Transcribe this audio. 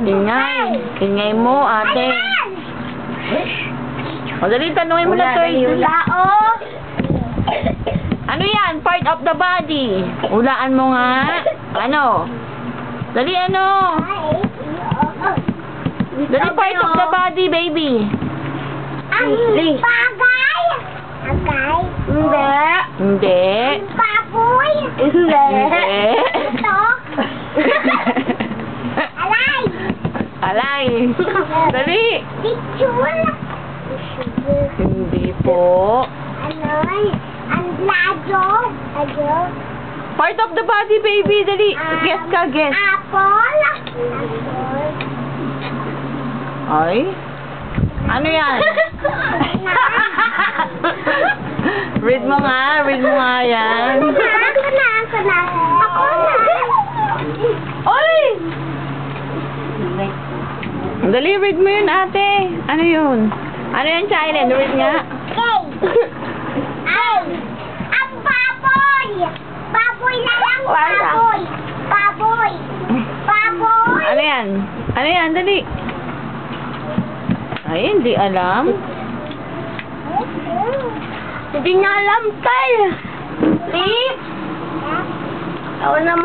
Ingay. Ingay mo, ate. O, dali, tanungin mo na to. Ano yan? Part of the body. Hulaan mo nga. Ano? Dali, ano? Dali, part of the body, baby. Bagay. Agay. Hindi. Hindi. Baboy. Hindi. Ito. Alay. Alay. Dali. Picture. Hindi po. Ano? Ang lado. Ano? Part of the body, baby. Dali. Guess ka, guess. Apple. Ay? Ano yan? Read mo nga. Read mo nga yan. Ako na. Ako na. Oy! Dali, read mo yun, ate. Ano yun? Ano yan, Chilin? Read nga. Ay! Ang baboy! Baboy na lang, baboy! Baboy! Baboy! Ano yan? Ano yan? Dali. Ay, hindi alam. Hindi niya alam, tay! See? Ako naman.